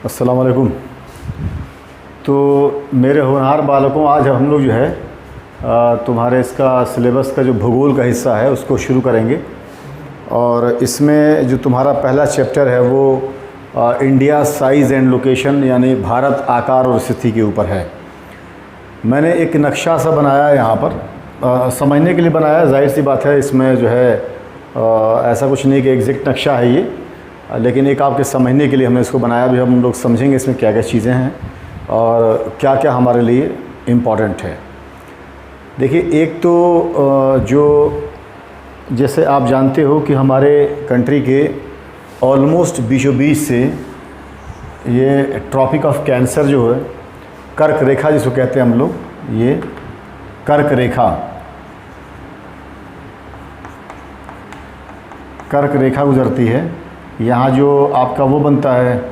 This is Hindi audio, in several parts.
अस्सलाम वालेकुम। तो मेरे होनहार बालकों, आज हम लोग जो है तुम्हारे इसका सिलेबस का जो भूगोल का हिस्सा है उसको शुरू करेंगे। और इसमें जो तुम्हारा पहला चैप्टर है वो इंडिया साइज़ एंड लोकेशन, यानी भारत आकार और स्थिति के ऊपर है। मैंने एक नक्शा सा बनाया है यहाँ पर, समझने के लिए बनाया। जाहिर सी बात है, इसमें जो है ऐसा कुछ नहीं कि एग्जैक्ट नक्शा है ये, लेकिन एक आपके समझने के लिए हमने इसको बनाया। भी हम लोग समझेंगे इसमें क्या क्या चीज़ें हैं और क्या क्या हमारे लिए इम्पॉर्टेंट है। देखिए, एक तो जो जैसे आप जानते हो कि हमारे कंट्री के ऑलमोस्ट बीचों बीच से ये ट्रॉपिक ऑफ कैंसर जो है, कर्क रेखा जिसको कहते हैं हम लोग, ये कर्क रेखा गुजरती है। यहाँ जो आपका वो बनता है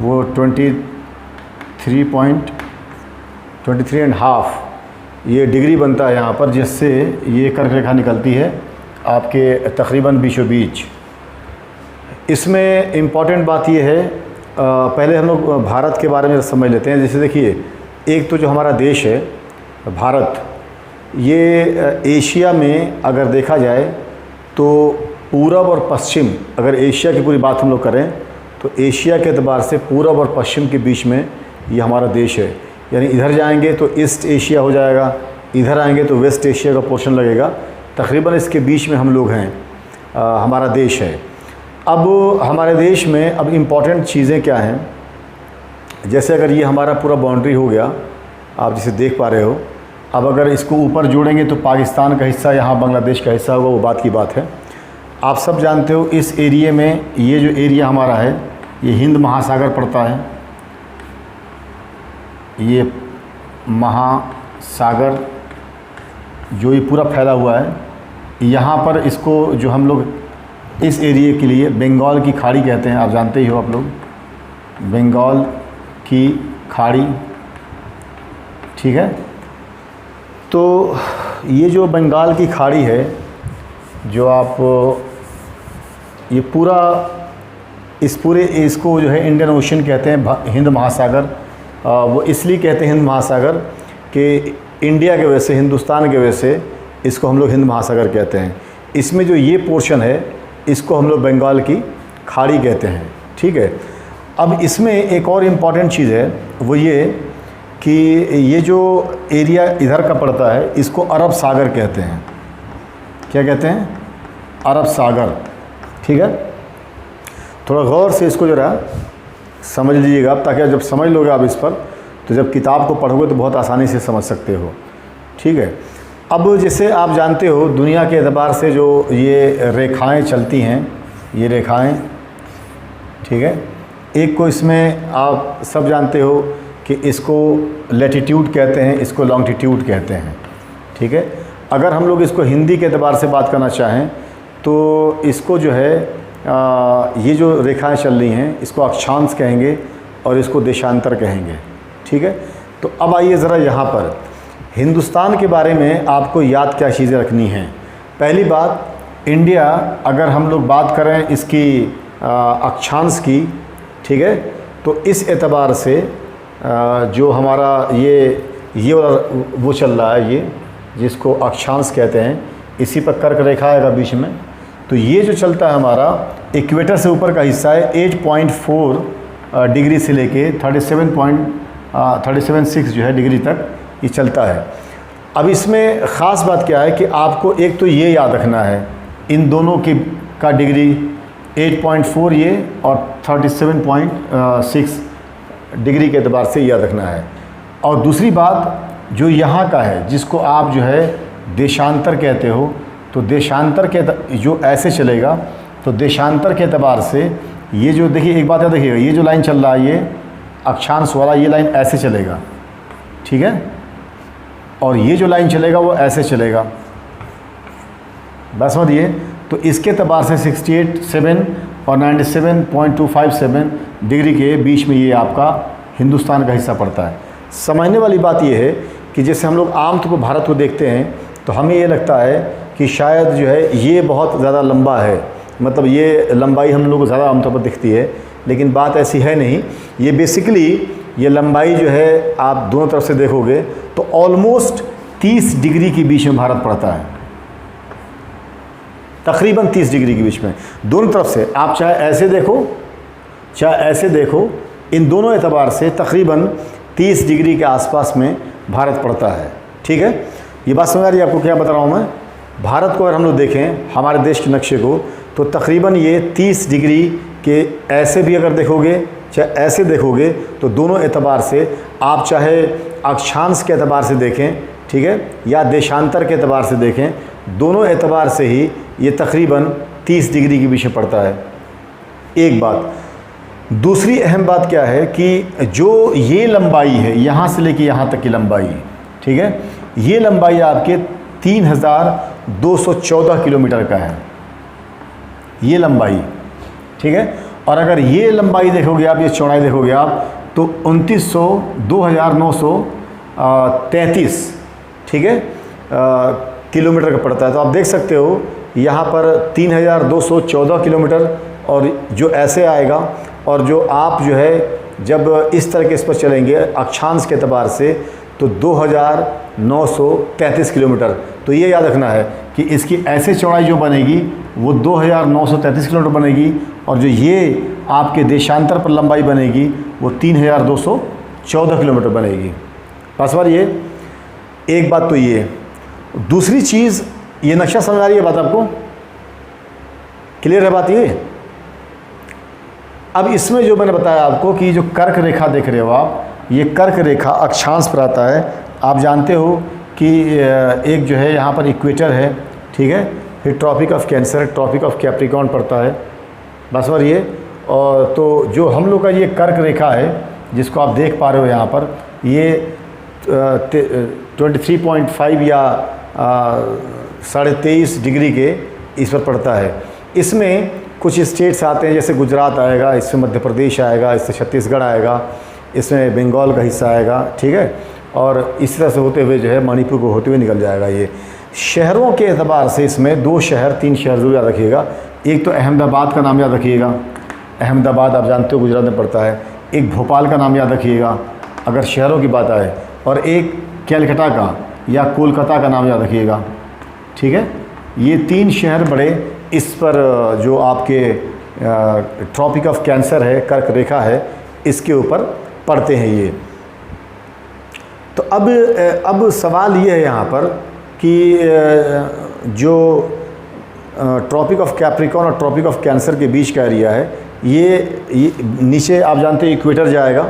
वो 23.5 ये डिग्री बनता है यहाँ पर, जिससे ये कर्क रेखा निकलती है आपके तकरीबन बीचों बीच। इसमें इम्पॉर्टेंट बात ये है, पहले हम लोग भारत के बारे में समझ लेते हैं। जैसे देखिए, एक तो जो हमारा देश है भारत, ये एशिया में अगर देखा जाए तो पूरब और पश्चिम, अगर एशिया की पूरी बात हम लोग करें तो एशिया के एतबार से पूरब और पश्चिम के बीच में ये हमारा देश है। यानी इधर जाएंगे तो ईस्ट एशिया हो जाएगा, इधर आएंगे तो वेस्ट एशिया का पोर्शन लगेगा। तकरीबन इसके बीच में हम लोग हैं, हमारा देश है। अब हमारे देश में अब इम्पॉर्टेंट चीज़ें क्या हैं, जैसे अगर ये हमारा पूरा बाउंड्री हो गया, आप जिसे देख पा रहे हो। अब अगर इसको ऊपर जोड़ेंगे तो पाकिस्तान का हिस्सा, यहाँ बांग्लादेश का हिस्सा होगा, वो बात की बात है। आप सब जानते हो इस एरिए में, ये जो एरिया हमारा है ये हिंद महासागर पड़ता है। ये महासागर जो ये पूरा फैला हुआ है, यहाँ पर इसको जो हम लोग इस एरिए के लिए बंगाल की खाड़ी कहते हैं। आप जानते ही हो आप लोग, बंगाल की खाड़ी, ठीक है। तो ये जो बंगाल की खाड़ी है, जो आप ये पूरा इसको जो है इंडियन ओशन कहते हैं, हिंद महासागर। वो इसलिए कहते हैं हिंद महासागर कि इंडिया के वजह से, हिंदुस्तान के वजह से इसको हम लोग हिंद महासागर कहते हैं। इसमें जो ये पोर्शन है इसको हम लोग बंगाल की खाड़ी कहते हैं, ठीक है। अब इसमें एक और इम्पॉर्टेंट चीज़ है, वो ये कि ये जो एरिया इधर का पड़ता है इसको अरब सागर कहते हैं। क्या कहते हैं? अरब सागर, ठीक है। थोड़ा गौर से इसको ज़रा समझ लीजिएगा, ताकि जब समझ लोगे आप इस पर, तो जब किताब को पढ़ोगे तो बहुत आसानी से समझ सकते हो, ठीक है। अब जैसे आप जानते हो, दुनिया के एतबार से जो ये रेखाएं चलती हैं, ये रेखाएं, ठीक है। एक को इसमें आप सब जानते हो कि इसको लैटिट्यूड कहते हैं, इसको लॉन्गिट्यूड कहते हैं, ठीक है। अगर हम लोग इसको हिंदी के एतबार से बात करना चाहें तो इसको जो है ये जो रेखाएं चल रही हैं इसको अक्षांश कहेंगे और इसको देशांतर कहेंगे, ठीक है। तो अब आइए ज़रा यहाँ पर हिंदुस्तान के बारे में आपको याद क्या चीज़ें रखनी हैं। पहली बात, इंडिया अगर हम लोग बात करें इसकी अक्षांश की, ठीक है, तो इस एतबार से जो हमारा ये वो चल रहा है, ये जिसको अक्षांश कहते हैं, इसी पर कर्क रेखा आएगा बीच में। तो ये जो चलता है हमारा इक्वेटर से ऊपर का हिस्सा है, 8.4 डिग्री से लेके 37.6 जो है डिग्री तक ये चलता है। अब इसमें ख़ास बात क्या है कि आपको एक तो ये याद रखना है, इन दोनों की का डिग्री 8.4 ये और 37.6 डिग्री के एतबार से याद रखना है। और दूसरी बात, जो यहाँ का है जिसको आप जो है देशांतर कहते हो, तो देशांतर के जो ऐसे चलेगा, तो देशांतर के एतबार से ये जो देखिए, एक बात याद रखिएगा, ये जो लाइन चल रहा है ये अक्षांश वाला, ये लाइन ऐसे चलेगा, ठीक है। और ये जो लाइन चलेगा वो ऐसे चलेगा, बस समझिए। तो इसके एतबार से 68.7 और 97.257 डिग्री के बीच में ये आपका हिंदुस्तान का हिस्सा पड़ता है। समझने वाली बात ये है कि जैसे हम लोग आम तौर पर भारत को देखते हैं तो हमें ये लगता है कि शायद जो है ये बहुत ज़्यादा लंबा है, मतलब ये लंबाई हम लोग को ज़्यादा आमतौर पर दिखती है। लेकिन बात ऐसी है नहीं। ये बेसिकली ये लंबाई जो है आप दोनों तरफ से देखोगे तो ऑलमोस्ट 30 डिग्री के बीच में भारत पड़ता है, तकरीबन 30 डिग्री के बीच में दोनों तरफ से। आप चाहे ऐसे देखो चाहे ऐसे देखो, इन दोनों एतबार से तकरीबन 30 डिग्री के आसपास में भारत पड़ता है। ठीक है, ये बात समझ आ रही है आपको क्या बता रहा हूँ मैं? भारत को अगर हम लोग देखें हमारे देश के नक्शे को तो तकरीबन ये 30 डिग्री के ऐसे भी अगर देखोगे चाहे ऐसे देखोगे तो दोनों एतबार से, आप चाहे अक्षांश के एतबार से देखें, ठीक है, या देशांतर के एतबार से देखें, दोनों एतबार से ही ये तकरीबन 30 डिग्री के बीच में पड़ता है। एक बात। दूसरी अहम बात क्या है कि जो ये लंबाई है यहाँ से लेके यहाँ तक की लंबाई, ठीक है, ये लंबाई आपके 3214 किलोमीटर का है, ये लंबाई, ठीक है। और अगर ये लंबाई देखोगे आप, ये चौड़ाई देखोगे आप, तो 2933, ठीक है, किलोमीटर का पड़ता है। तो आप देख सकते हो यहाँ पर 3214 किलोमीटर, और जो ऐसे आएगा, और जो आप जो है जब इस तरह के इस पर चलेंगे अक्षांश के एतबार से तो 2933 किलोमीटर। तो ये याद रखना है कि इसकी ऐसे चौड़ाई जो बनेगी वो 2933 किलोमीटर बनेगी, और जो ये आपके देशांतर पर लंबाई बनेगी वो 3214 किलोमीटर बनेगी। बस बार ये एक बात तो ये। दूसरी चीज़, ये नक्शा समझ आ रही है बात आपको? क्लियर है बात ये? अब इसमें जो मैंने बताया आपको कि जो कर्क रेखा देख रहे हो आप, ये कर्क रेखा अक्षांश पर आता है। आप जानते हो कि एक जो है यहाँ पर इक्वेटर है, ठीक है, फिर tropic of Cancer, tropic of Capricorn पड़ता है, बस और ये। और तो जो हम लोग का ये कर्क रेखा है जिसको आप देख पा रहे हो यहाँ पर, ये 23.5 या 23.5 डिग्री के इस पर पड़ता है। इसमें कुछ स्टेट्स आते हैं, जैसे गुजरात आएगा, इसमें मध्य प्रदेश आएगा, इससे छत्तीसगढ़ आएगा, इसमें बंगाल का हिस्सा आएगा, ठीक है, और इस तरह से होते हुए जो है मणिपुर को होते हुए निकल जाएगा। ये शहरों के एतबार से इसमें 2 शहर 3 शहर जरूर याद रखिएगा। एक तो अहमदाबाद का नाम याद रखिएगा, अहमदाबाद आप जानते हो गुजरात में पड़ता है। एक भोपाल का नाम याद रखिएगा अगर शहरों की बात आए, और एक कैलकाटा का या कोलकाता का नाम याद रखिएगा, ठीक है। ये 3 शहर बड़े इस पर जो आपके ट्रॉपिक ऑफ कैंसर है, कर्क रेखा है, इसके ऊपर पड़ते हैं ये। तो अब सवाल ये है यहाँ पर कि जो ट्रॉपिक ऑफ कैप्रिकॉर्न और ट्रॉपिक ऑफ कैंसर के बीच का एरिया है, ये नीचे आप जानते हैं इक्वेटर जाएगा।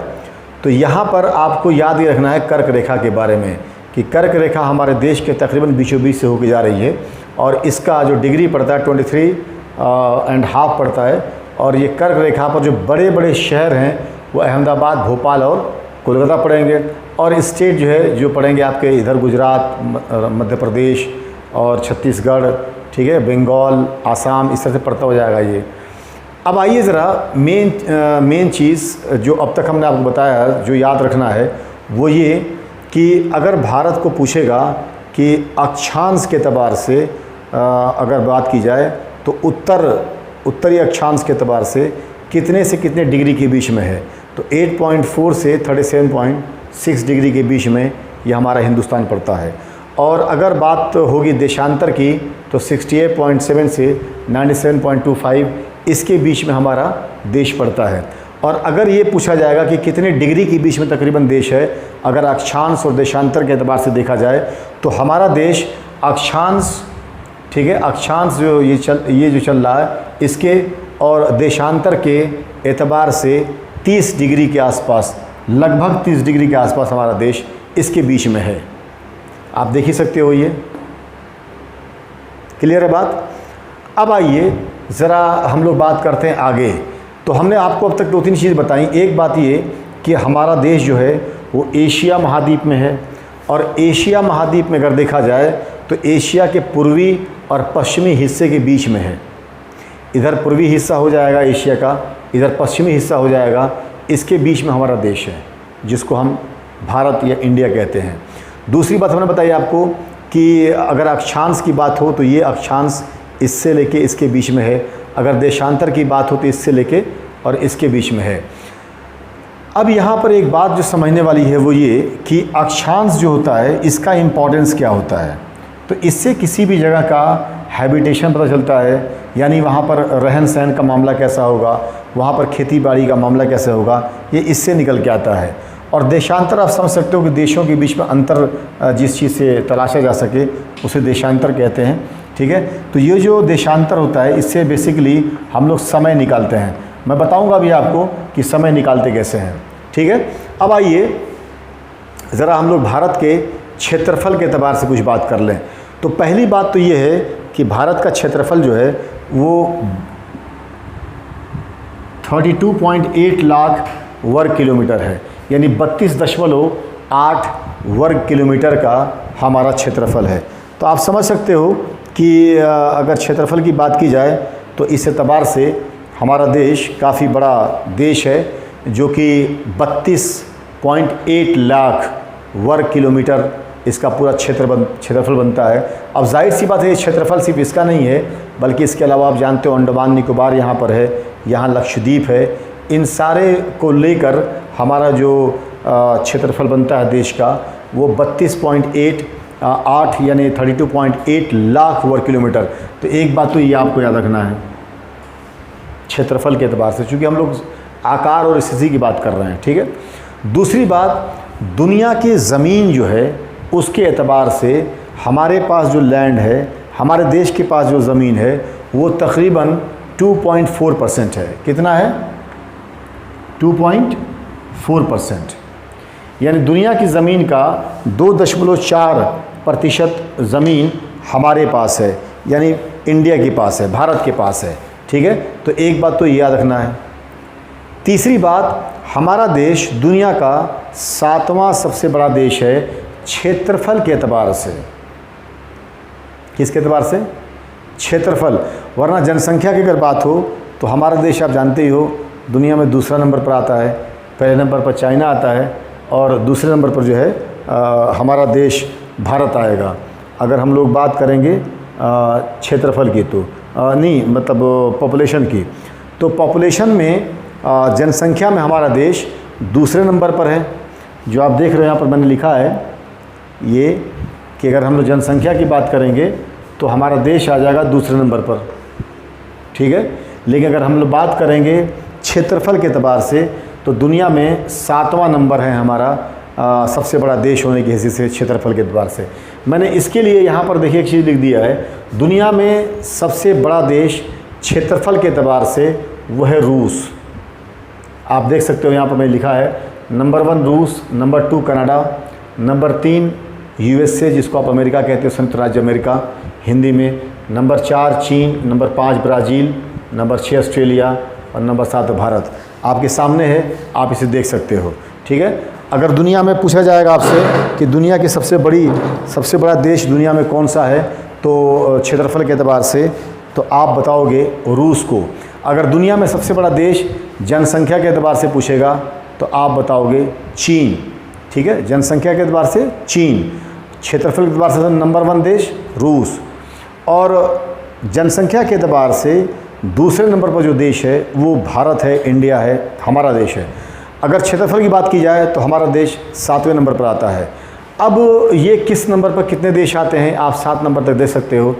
तो यहाँ पर आपको याद ये रखना है कर्क रेखा के बारे में कि कर्क रेखा हमारे देश के तकरीबन बीचों बीच से होकर जा रही है, और इसका जो डिग्री पड़ता है 23.5 पड़ता है। और ये कर्क रेखा पर जो बड़े बड़े शहर हैं वो अहमदाबाद, भोपाल और कोलकाता पड़ेंगे, और स्टेट जो है जो पड़ेंगे आपके इधर गुजरात, मध्य प्रदेश और छत्तीसगढ़, ठीक है, बंगाल, आसाम, इस तरह से पड़ता हो जाएगा ये। अब आइए ज़रा मेन चीज़ जो अब तक हमने आपको बताया जो याद रखना है वो ये कि अगर भारत को पूछेगा कि अक्षांश के एतबार से अगर बात की जाए तो उत्तरी अक्षांश के एतबार से कितने से कितने डिग्री के बीच में है, तो 8.4 से 37.6 डिग्री के बीच में ये हमारा हिंदुस्तान पड़ता है। और अगर बात होगी देशांतर की तो 68.7 से 97.25 इसके बीच में हमारा देश पड़ता है। और अगर ये पूछा जाएगा कि कितने डिग्री के बीच में तकरीबन देश है, अगर अक्षांश और देशांतर के एतबार से देखा जाए तो हमारा देश अक्षांश, ठीक है, अक्षांश जो ये जो चल रहा है इसके और देशांतर के एतबार से 30 डिग्री के आसपास, लगभग 30 डिग्री के आसपास हमारा देश इसके बीच में है। आप देख ही सकते हो, ये क्लियर है बात। अब आइए ज़रा हम लोग बात करते हैं आगे। तो हमने आपको अब तक 2-3 चीज़ बताई। एक बात ये कि हमारा देश जो है वो एशिया महाद्वीप में है, और एशिया महाद्वीप में अगर देखा जाए तो एशिया के पूर्वी और पश्चिमी हिस्से के बीच में है। इधर पूर्वी हिस्सा हो जाएगा एशिया का, इधर पश्चिमी हिस्सा हो जाएगा, इसके बीच में हमारा देश है जिसको हम भारत या इंडिया कहते हैं। दूसरी बात हमने बताई आपको कि अगर अक्षांश की बात हो तो ये अक्षांश इससे लेके इसके बीच में है, अगर देशांतर की बात हो तो इससे लेके और इसके बीच में है। अब यहाँ पर एक बात जो समझने वाली है वो ये कि अक्षांश जो होता है इसका इम्पोर्टेंस क्या होता है। तो इससे किसी भी जगह का हैबिटेशन पता चलता है, यानी वहाँ पर रहन सहन का मामला कैसा होगा, वहाँ पर खेती बाड़ी का मामला कैसे होगा, ये इससे निकल के आता है। और देशांतर आप समझ सकते हो कि देशों के बीच में अंतर जिस चीज़ से तलाशा जा सके उसे देशांतर कहते हैं। ठीक है, तो ये जो देशांतर होता है इससे बेसिकली हम लोग समय निकालते हैं। मैं बताऊंगा अभी आपको कि समय निकालते कैसे हैं। ठीक है, अब आइए ज़रा हम लोग भारत के क्षेत्रफल के एतबार से कुछ बात कर लें। तो पहली बात तो ये है कि भारत का क्षेत्रफल जो है वो 32.8 लाख वर्ग किलोमीटर है, यानी 32.8 वर्ग किलोमीटर का हमारा क्षेत्रफल है। तो आप समझ सकते हो कि अगर क्षेत्रफल की बात की जाए तो इस एतबार से हमारा देश काफ़ी बड़ा देश है, जो कि 32.8 लाख वर्ग किलोमीटर इसका पूरा क्षेत्रफल बनता है। अब जाहिर सी बात है, ये क्षेत्रफल सिर्फ इसका नहीं है, बल्कि इसके अलावा आप जानते हो अंडमान निकोबार यहाँ पर है, यहाँ लक्षद्वीप है। इन सारे को लेकर हमारा जो क्षेत्रफल बनता है देश का वो 32.8 यानी 32.8 लाख वर्ग किलोमीटर। तो एक बात तो ये आपको याद रखना है क्षेत्रफल के एतबार से, चूँकि हम लोग आकार और स्थिति की बात कर रहे हैं। ठीक है, दूसरी बात, दुनिया की ज़मीन जो है उसके एतबार से हमारे पास जो लैंड है, हमारे देश के पास जो ज़मीन है वो तकरीबन 2.4% है। कितना है? 2.4%, यानी दुनिया की ज़मीन का 2.4% ज़मीन हमारे पास है, यानी इंडिया के पास है, भारत के पास है। ठीक है, तो एक बात तो याद रखना है। तीसरी बात, हमारा देश दुनिया का 7वां सबसे बड़ा देश है क्षेत्रफल के एतबार से। किसके एतबार से? क्षेत्रफल। वरना जनसंख्या की अगर बात हो तो हमारा देश आप जानते ही हो दुनिया में दूसरा नंबर पर आता है। पहले नंबर पर चाइना आता है और दूसरे नंबर पर जो है हमारा देश भारत आएगा। अगर हम लोग बात करेंगे क्षेत्रफल की तो नहीं, मतलब पॉपुलेशन की, तो पॉपुलेशन में जनसंख्या में हमारा देश दूसरे नंबर पर है। जो आप देख रहे हो यहाँ पर मैंने लिखा है ये कि अगर हम लोग जनसंख्या की बात करेंगे तो हमारा देश आ जाएगा दूसरे नंबर पर। ठीक है, लेकिन अगर हम लोग बात करेंगे क्षेत्रफल के एतबार से तो दुनिया में 7वां नंबर है हमारा सबसे बड़ा देश होने की हैसियत से क्षेत्रफल के एतबार से। मैंने इसके लिए यहाँ पर देखिए एक चीज़ लिख दिया है, दुनिया में सबसे बड़ा देश क्षेत्रफल के एतबार से वह है रूस। आप देख सकते हो यहाँ पर मैंने लिखा है नंबर 1 रूस, नंबर 2 कनाडा, नंबर 3 USA जिसको आप अमेरिका कहते हो, संयुक्त राज्य अमेरिका हिंदी में, नंबर 4 चीन, नंबर 5 ब्राज़ील, नंबर 6 ऑस्ट्रेलिया और नंबर 7 भारत। आपके सामने है, आप इसे देख सकते हो। ठीक है, अगर दुनिया में पूछा जाएगा आपसे कि दुनिया की सबसे बड़ा देश दुनिया में कौन सा है तो क्षेत्रफल के एतबार से तो आप बताओगे रूस को। अगर दुनिया में सबसे बड़ा देश जनसंख्या के एतबार से पूछेगा तो आप बताओगे चीन। ठीक है, जनसंख्या के एतबार से चीन, क्षेत्रफल के एतबार से नंबर 1 देश रूस, और जनसंख्या के एतबार से दूसरे नंबर पर जो देश है वो भारत है, इंडिया है, हमारा देश है। अगर क्षेत्रफल की बात की जाए तो हमारा देश 7वें नंबर पर आता है। अब ये किस नंबर पर कितने देश आते हैं आप 7 नंबर तक देख सकते हो।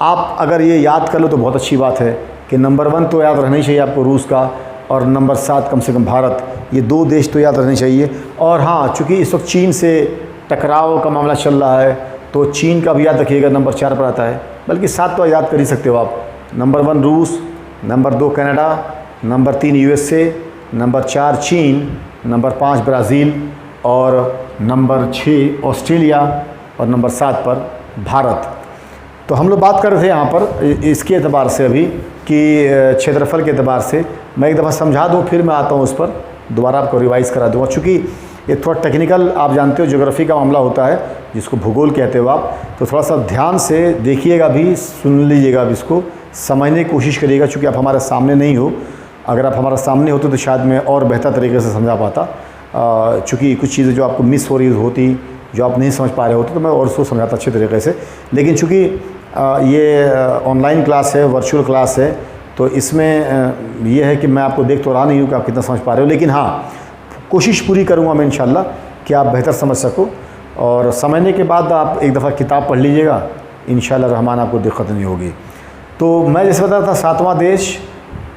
आप अगर ये याद कर लो तो बहुत अच्छी बात है कि नंबर 1 तो याद रहना ही चाहिए आपको रूस का, और नंबर 7 कम से कम भारत। ये 2 देश तो याद रहने चाहिए। और हाँ, चूँकि इस वक्त चीन से टकराव का मामला चल रहा है तो चीन का भी याद रखिएगा, नंबर 4 पर आता है, बल्कि 7 तो याद कर ही सकते हो आप। नंबर 1 रूस, number 2 Canada, number 3 USA, number 4 चीन, नंबर 5 ब्राज़ील और नंबर 6 ऑस्ट्रेलिया और नंबर 7 पर भारत। तो हम लोग बात कर रहे थे यहाँ पर इसके एतबार से अभी कि क्षेत्रफल के एतबार से। मैं एक दफ़ा समझा दूँ फिर मैं आता हूँ उस पर, दोबारा आपको रिवाइज़ करा दूँगा, चूँकि ये थोड़ा टेक्निकल आप जानते हो ज्योग्राफी का मामला होता है जिसको भूगोल कहते हो आप, तो थोड़ा सा ध्यान से देखिएगा भी, सुन लीजिएगा भी, इसको समझने की कोशिश करिएगा। चूँकि आप हमारे सामने नहीं हो, अगर आप हमारे सामने होते तो शायद मैं और बेहतर तरीके से समझा पाता। चूँकि कुछ चीज़ें जो आपको मिस हो रही होती, जो आप नहीं समझ पा रहे होते, तो मैं और उसको समझाता अच्छे तरीके से। लेकिन चूँकि ये ऑनलाइन क्लास है, वर्चुअल क्लास है, तो इसमें यह है कि मैं आपको देख तो रहा नहीं हूँ कि आप कितना समझ पा रहे हो, लेकिन हाँ कोशिश पूरी करूँगा मैं इंशाल्लाह कि आप बेहतर समझ सको। और समझने के बाद आप एक दफ़ा किताब पढ़ लीजिएगा, इंशाल्लाह रहमान आपको दिक्कत नहीं होगी। तो मैं जैसे बता रहा था, 7वां देश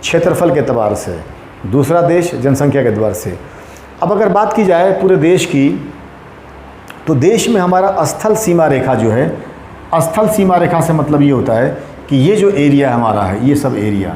क्षेत्रफल के एतबार से, दूसरा देश जनसंख्या के एतबार से। अब अगर बात की जाए पूरे देश की, तो देश में हमारा स्थल सीमा रेखा जो है, स्थल सीमा रेखा से मतलब ये होता है कि ये जो एरिया हमारा है, ये सब एरिया,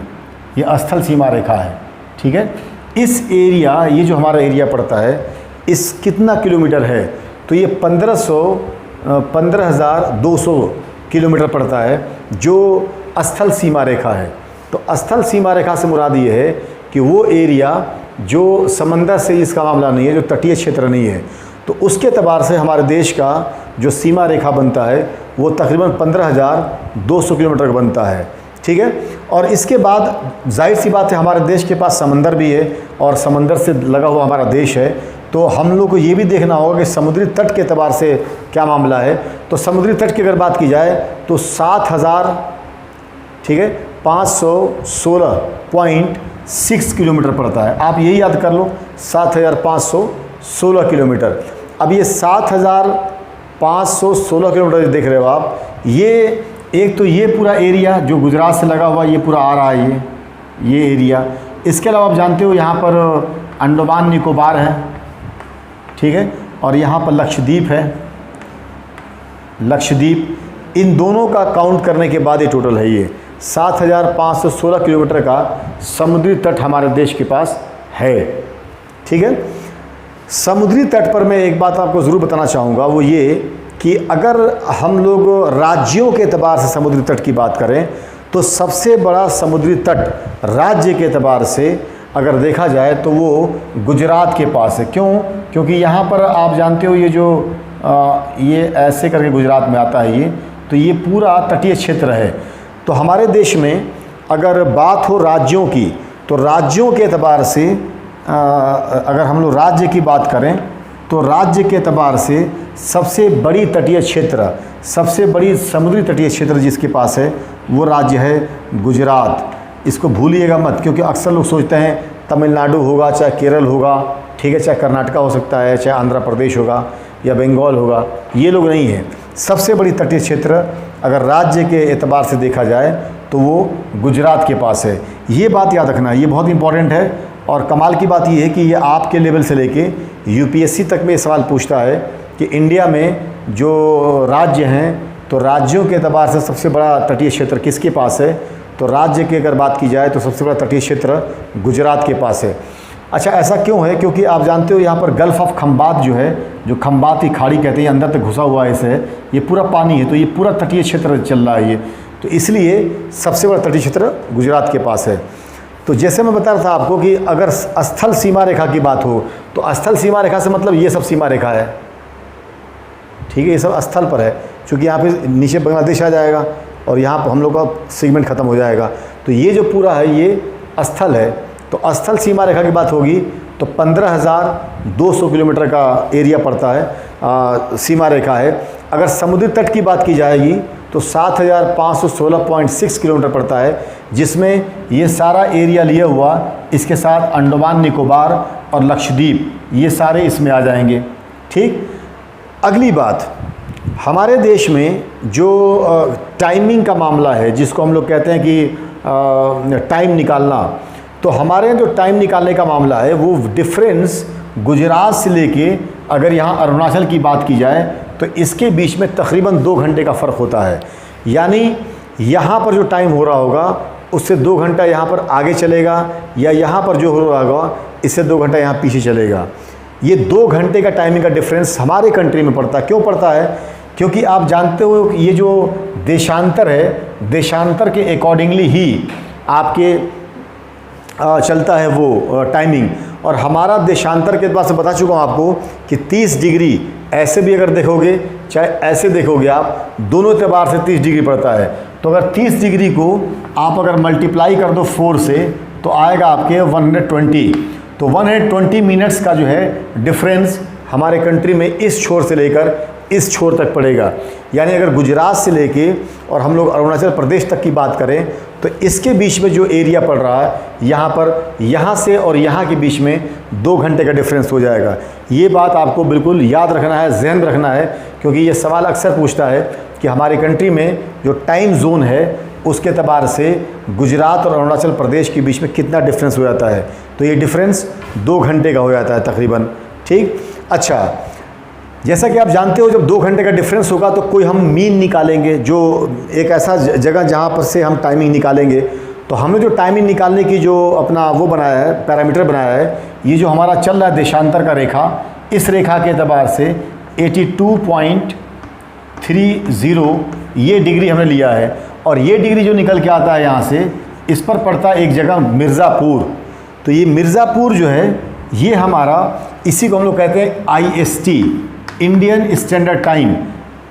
ये स्थल सीमा रेखा है, ठीक है। इस एरिया, ये जो हमारा एरिया पड़ता है, इस कितना किलोमीटर है, तो ये 15,200 किलोमीटर पड़ता है, जो स्थल सीमा रेखा है। तो स्थल सीमा रेखा से मुराद ये है कि वो एरिया जो समंदर से इसका मामला नहीं है, जो तटीय क्षेत्र नहीं है, तो उसके एतबार से हमारे देश का जो सीमा रेखा बनता है वो तकरीबन 15,200 किलोमीटर का बनता है, ठीक है। और इसके बाद जाहिर सी बात है हमारे देश के पास समंदर भी है और समंदर से लगा हुआ हमारा देश है, तो हम लोग को ये भी देखना होगा कि समुद्री तट के एतबार से क्या मामला है। तो समुद्री तट की अगर बात की जाए तो 7,000, ठीक है, 516.6 किलोमीटर पड़ता है। आप यही याद कर लो, 7,516 किलोमीटर। अब ये 7,516 किलोमीटर देख रहे हो आप, ये एक तो ये पूरा एरिया जो गुजरात से लगा हुआ ये पूरा आ रहा है, ये एरिया। इसके अलावा आप जानते हो यहाँ पर अंडमान निकोबार है, ठीक है, और यहाँ पर लक्षद्वीप है, लक्षद्वीप। इन दोनों का काउंट करने के बाद ये टोटल है, ये 7,516 किलोमीटर का समुद्री तट हमारे देश के पास है, ठीक है। समुद्री तट पर मैं एक बात आपको ज़रूर बताना चाहूँगा, वो ये कि अगर हम लोग राज्यों के एतबार से समुद्री तट की बात करें तो सबसे बड़ा समुद्री तट राज्य के एतबार से अगर देखा जाए तो वो गुजरात के पास है। क्यों? क्योंकि यहाँ पर आप जानते हो ये जो ये ऐसे करके गुजरात में आता है, तो ये पूरा तटीय क्षेत्र है। तो हमारे देश में अगर बात हो राज्यों की, तो राज्यों के एतबार से अगर हम लोग राज्य की बात करें तो राज्य के एतबार से सबसे बड़ी तटीय क्षेत्र, सबसे बड़ी समुद्री तटीय क्षेत्र जिसके पास है वो राज्य है गुजरात। इसको भूलिएगा मत, क्योंकि अक्सर लोग सोचते हैं तमिलनाडु होगा, चाहे केरल होगा, ठीक है, चाहे कर्नाटका हो सकता है, चाहे आंध्र प्रदेश होगा या बंगाल होगा, ये लोग नहीं है। सबसे बड़ी तटीय क्षेत्र अगर राज्य के एतबार से देखा जाए तो वो गुजरात के पास है। ये बात याद रखना, ये बहुत इंपॉर्टेंट है। और कमाल की बात ये है कि ये आपके लेवल से लेके यूपीएससी तक में ये सवाल पूछता है कि इंडिया में जो राज्य हैं, तो राज्यों के एतबार से सबसे बड़ा तटीय क्षेत्र किसके पास है? तो राज्य की अगर बात की जाए तो सबसे बड़ा तटीय क्षेत्र गुजरात के पास है। अच्छा, ऐसा क्यों है? क्योंकि आप जानते हो यहाँ पर गल्फ़ ऑफ खंबात जो है, जो खंबात की खाड़ी कहते हैं, अंदर तक घुसा हुआ है इसे, ये पूरा पानी है, तो ये पूरा तटीय क्षेत्र चल रहा है ये, तो इसलिए सबसे बड़ा तटीय क्षेत्र गुजरात के पास है। तो जैसे मैं बता रहा था आपको कि अगर स्थल सीमा रेखा की बात हो तो स्थल सीमा रेखा से मतलब ये सब सीमा रेखा है, ठीक है, ये सब स्थल पर है, क्योंकि यहाँ पे नीचे बांग्लादेश आ जाएगा और यहाँ पर हम लोग का सेगमेंट ख़त्म हो जाएगा। तो ये जो पूरा है ये स्थल है। तो स्थल सीमा रेखा की बात होगी तो 15,200 किलोमीटर का एरिया पड़ता है, सीमा रेखा है। अगर समुद्री तट की बात की जाएगी तो 7,516.6 किलोमीटर पड़ता है, जिसमें ये सारा एरिया लिया हुआ, इसके साथ अंडमान निकोबार और लक्षद्वीप, ये सारे इसमें आ जाएंगे, ठीक। अगली बात, हमारे देश में जो टाइमिंग का मामला है, जिसको हम लोग कहते हैं कि टाइम निकालना, तो हमारे यहाँ जो टाइम निकालने का मामला है वो डिफरेंस गुजरात से लेके अगर यहाँ अरुणाचल की बात की जाए तो इसके बीच में तकरीबन 2 घंटे का फ़र्क होता है। यानी यहाँ पर जो टाइम हो रहा होगा उससे 2 घंटा यहाँ पर आगे चलेगा, या यहाँ पर जो हो रहा होगा इससे 2 घंटा यहाँ पीछे चलेगा। ये 2 घंटे का टाइमिंग का डिफरेंस हमारे कंट्री में पड़ता है। क्यों पड़ता है? क्योंकि आप जानते हो कि ये जो देशांतर है, देशांतर के अकॉर्डिंगली ही आपके चलता है वो टाइमिंग। और हमारा देशांतर के बाद से बता चुका हूँ आपको कि 30 डिग्री ऐसे भी अगर देखोगे चाहे ऐसे देखोगे आप, दोनों एतबार से 30 डिग्री पड़ता है। तो अगर 30 डिग्री को आप अगर मल्टीप्लाई कर दो 4 से तो आएगा आपके 120। तो 120 मिनट्स का जो है डिफरेंस हमारे कंट्री में इस छोर से लेकर इस छोर तक पड़ेगा। यानी अगर गुजरात से लेके और हम लोग अरुणाचल प्रदेश तक की बात करें तो इसके बीच में जो एरिया पड़ रहा है, यहाँ पर यहाँ से और यहाँ के बीच में 2 घंटे का डिफरेंस हो जाएगा। ये बात आपको बिल्कुल याद रखना है, जहन में रखना है, क्योंकि ये सवाल अक्सर पूछता है कि हमारे कंट्री में जो टाइम जोन है उसके एतबार से गुजरात और अरुणाचल प्रदेश के बीच में कितना डिफरेंस हो जाता है। तो ये डिफरेंस 2 घंटे का हो जाता है तकरीबन। ठीक, अच्छा, जैसा कि आप जानते हो जब 2 घंटे का डिफरेंस होगा तो कोई हम मीन निकालेंगे, जो एक ऐसा जगह जहाँ पर से हम टाइमिंग निकालेंगे। तो हमने जो टाइमिंग निकालने की जो अपना वो बनाया है, पैरामीटर बनाया है, ये जो हमारा चल रहा है देशांतर का रेखा, इस रेखा के एतबार से 82.30 ये डिग्री हमने लिया है। और ये डिग्री जो निकल के आता है यहाँ से, इस पर पड़ता है एक जगह मिर्ज़ापुर। तो ये मिर्ज़ापुर जो है ये हमारा, इसी को हम लोग कहते हैं IST, इंडियन स्टैंडर्ड टाइम।